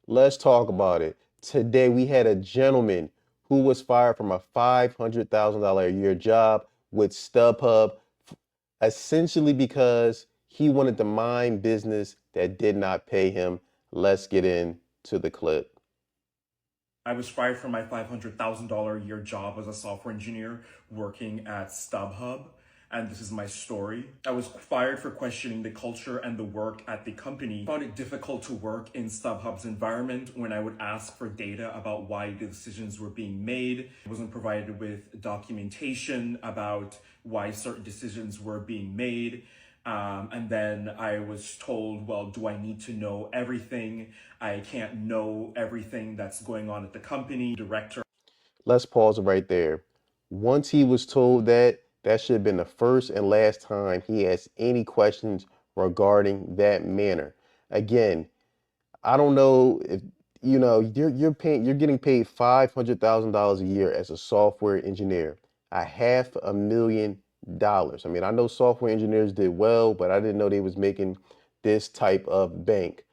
Let's talk about it. Today we had a gentleman who was fired from a $500,000 a year job with StubHub, essentially because he wanted to mind business that did not pay him. Let's get into the clip. I was fired from my $500,000 a year job as a software engineer working at StubHub. And this is my story. I was fired for questioning the culture and the work at the company. I found it difficult to work in StubHub's environment when I would ask for data about why the decisions were being made. I wasn't provided with documentation about why certain decisions were being made. And then I was told, well, do I need to know everything? I can't know everything that's going on at the company. Director. Let's pause it right there. Once he was told that, that should have been the first and last time he asked any questions regarding that manner. Again, I don't know if you're getting paid $500,000 a year as a software engineer, $500,000. I mean, I know software engineers did well, but I didn't know they was making this type of bank.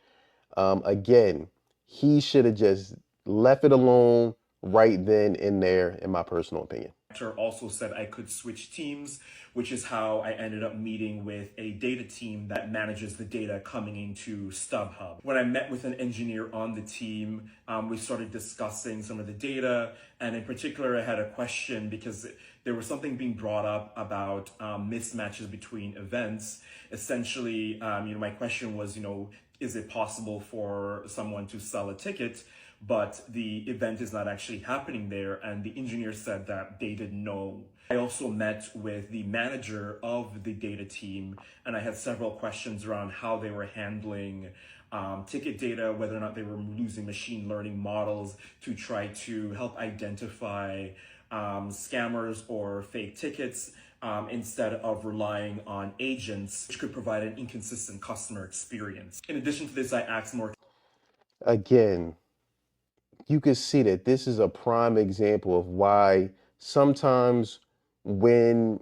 Again, he should have just left it alone right then and there, in my personal opinion. Also said I could switch teams, which is how I ended up meeting with a data team that manages the data coming into StubHub. When I met with an engineer on the team, we started discussing some of the data, and in particular, I had a question because there was something being brought up about mismatches between events. Essentially, my question was, is it possible for someone to sell a ticket but the event is not actually happening there? And the engineer said that they didn't know. I also met with the manager of the data team, and I had several questions around how they were handling ticket data, whether or not they were using machine learning models to try to help identify scammers or fake tickets, instead of relying on agents, which could provide an inconsistent customer experience. In addition to this, I asked more. Again, you can see that this is a prime example of why sometimes when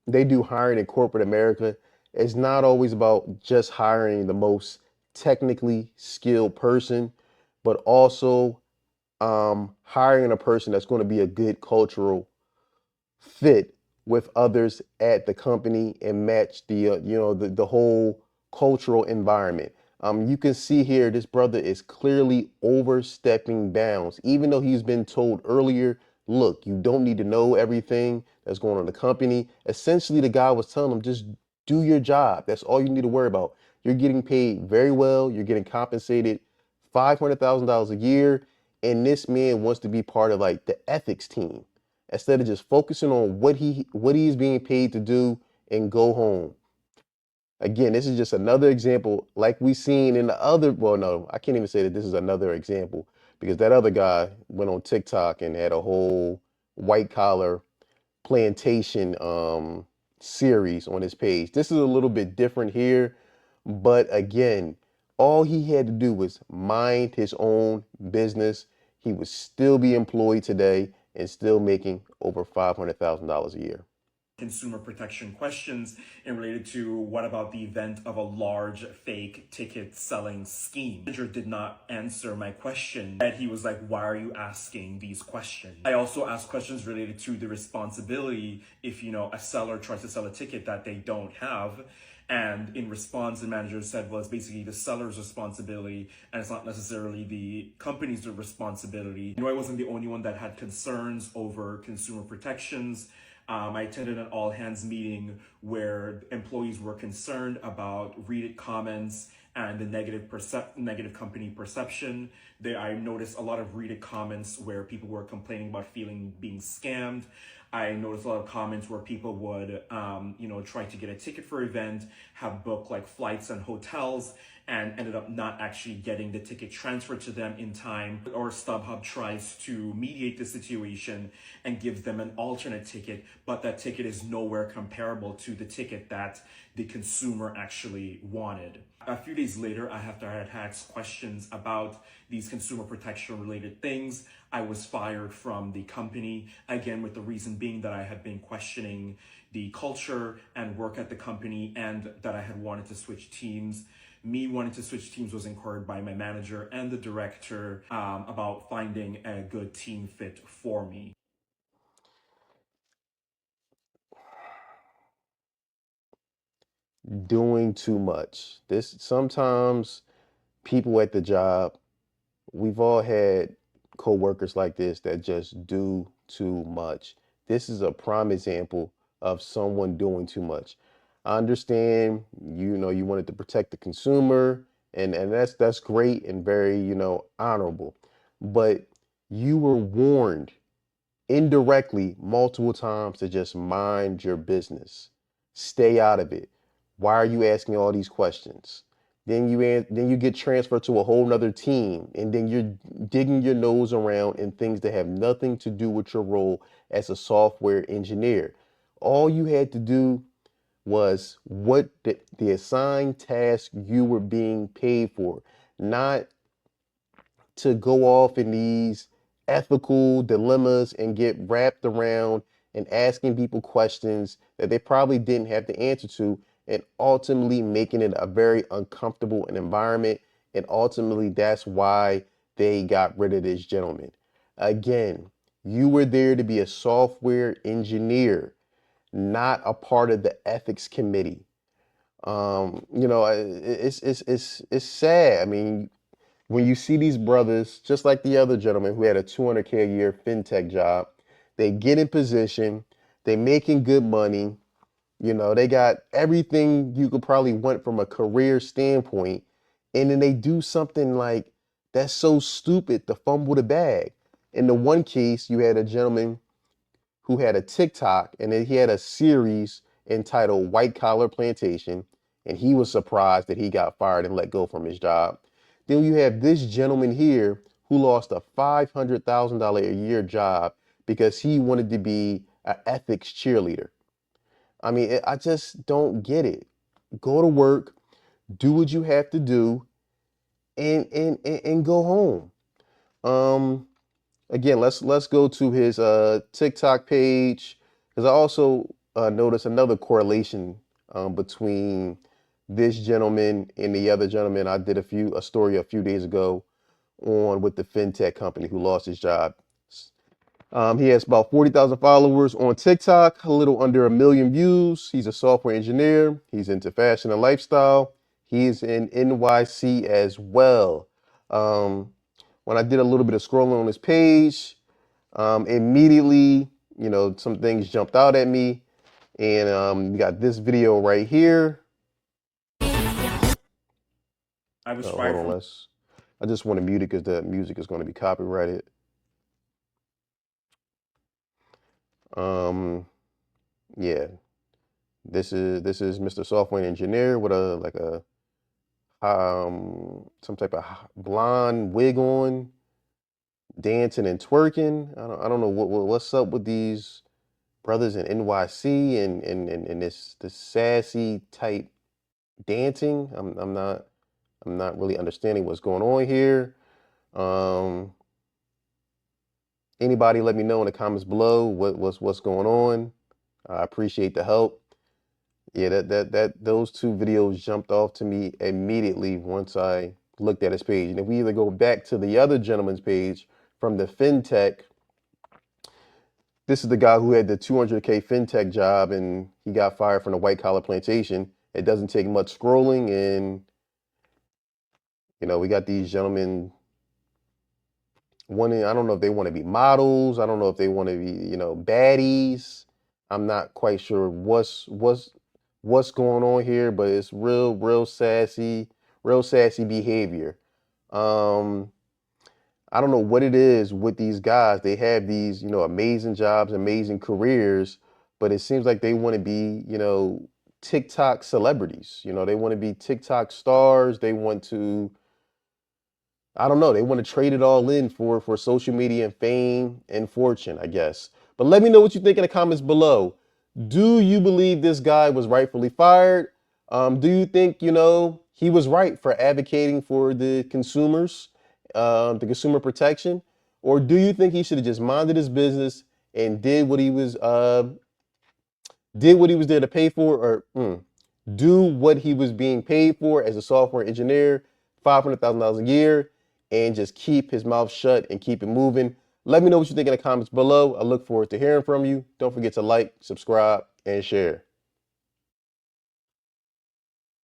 they do hiring in corporate America, it's not always about just hiring the most technically skilled person, but also hiring a person that's going to be a good cultural fit with others at the company and match the whole cultural environment. You can see here this brother is clearly overstepping bounds, even though he's been told earlier, look, you don't need to know everything that's going on in the company. Essentially, the guy was telling him, just do your job. That's all you need to worry about. You're getting paid very well. You're getting compensated $500,000 a year. And this man wants to be part of like the ethics team instead of just focusing on what he's being paid to do and go home. Again, this is just another example, like we seen in the other. Well, no, I can't even say that this is another example because that other guy went on TikTok and had a whole white collar plantation series on his page. This is a little bit different here, but again, all he had to do was mind his own business. He would still be employed today and still making over $500,000 a year. Consumer protection questions and related to what about the event of a large fake ticket selling scheme. The manager did not answer my question. And he was like, why are you asking these questions? I also asked questions related to the responsibility if, a seller tries to sell a ticket that they don't have. And in response, the manager said, well, it's basically the seller's responsibility and it's not necessarily the company's responsibility. I wasn't the only one that had concerns over consumer protections. I attended an all hands meeting where employees were concerned about Reddit comments and the negative company perception. I noticed a lot of Reddit comments where people were complaining about being scammed. I noticed a lot of comments where people would, try to get a ticket for an event, have booked like flights and hotels, and ended up not actually getting the ticket transferred to them in time. Or StubHub tries to mediate the situation and gives them an alternate ticket, but that ticket is nowhere comparable to the ticket that the consumer actually wanted. A few days later, after I had asked questions about these consumer protection related things, I was fired from the company, again, with the reason being that I had been questioning the culture and work at the company and that I had wanted to switch teams. Me wanting to switch teams was incurred by my manager and the director about finding a good team fit for me. Doing too much. This sometimes people at the job, we've all had coworkers like this that just do too much. This is a prime example of someone doing too much. I understand, you wanted to protect the consumer, and that's great and very, honorable. But you were warned indirectly multiple times to just mind your business. Stay out of it. Why are you asking all these questions? Then you get transferred to a whole nother team, and then you're digging your nose around in things that have nothing to do with your role as a software engineer. All you had to do was what the assigned task you were being paid for, not to go off in these ethical dilemmas and get wrapped around and asking people questions that they probably didn't have the answer to, and ultimately making it a very uncomfortable environment. And ultimately, that's why they got rid of this gentleman. Again, you were there to be a software engineer, not a part of the ethics committee. It's sad. I mean, when you see these brothers, just like the other gentleman who had a 200K a year fintech job, they get in position, they making good money, they got everything you could probably want from a career standpoint, and then they do something like that's so stupid to fumble the bag. In the one case, you had a gentleman who had a TikTok, and then he had a series entitled White Collar Plantation, and he was surprised that he got fired and let go from his job. Then you have this gentleman here who lost a $500,000 a year job because he wanted to be an ethics cheerleader. I mean, I just don't get it. Go to work, do what you have to do, and go home. Um, Again, let's go to his TikTok page, because I also noticed another correlation between this gentleman and the other gentleman. I did a story a few days ago on with the fintech company who lost his job. He has about 40,000 followers on TikTok, a little under a million views. He's a software engineer. He's into fashion and lifestyle. He's in NYC as well. Um, when I did a little bit of scrolling on his page, immediately, some things jumped out at me. And you got this video right here. I was Hold fired on, from I just want to mute it because the music is going to be copyrighted. Um, yeah, this is Mr. Software Engineer with a like a some type of blonde wig on, dancing and twerking. I don't know what's up with these brothers in NYC and this sassy type dancing. I'm not really understanding what's going on here. Um, Anybody let me know in the comments below what's going on. I appreciate the help. Yeah, that those two videos jumped off to me immediately once I looked at his page. And if we either go back to the other gentleman's page from the fintech, this is the guy who had the 200K fintech job and he got fired from the white collar plantation. It doesn't take much scrolling, and we got these gentlemen wanting, I don't know if they want to be models. I don't know if they want to be, baddies. I'm not quite sure what's going on here, but it's real sassy behavior. Um, I don't know what it is with these guys. They have these, amazing jobs, amazing careers, but it seems like they want to be, TikTok celebrities. They want to be TikTok stars. They want to, I don't know. They want to trade it all in for social media and fame and fortune, I guess. But let me know what you think in the comments below. Do you believe this guy was rightfully fired? Do you think, he was right for advocating for the consumers, the consumer protection? Or do you think he should have just minded his business and did what he was there to pay for? Or do what he was being paid for as a software engineer, $500,000 a year, and just keep his mouth shut and keep it moving. Let me know what you think in the comments below. I look forward to hearing from you. Don't forget to like, subscribe, and share.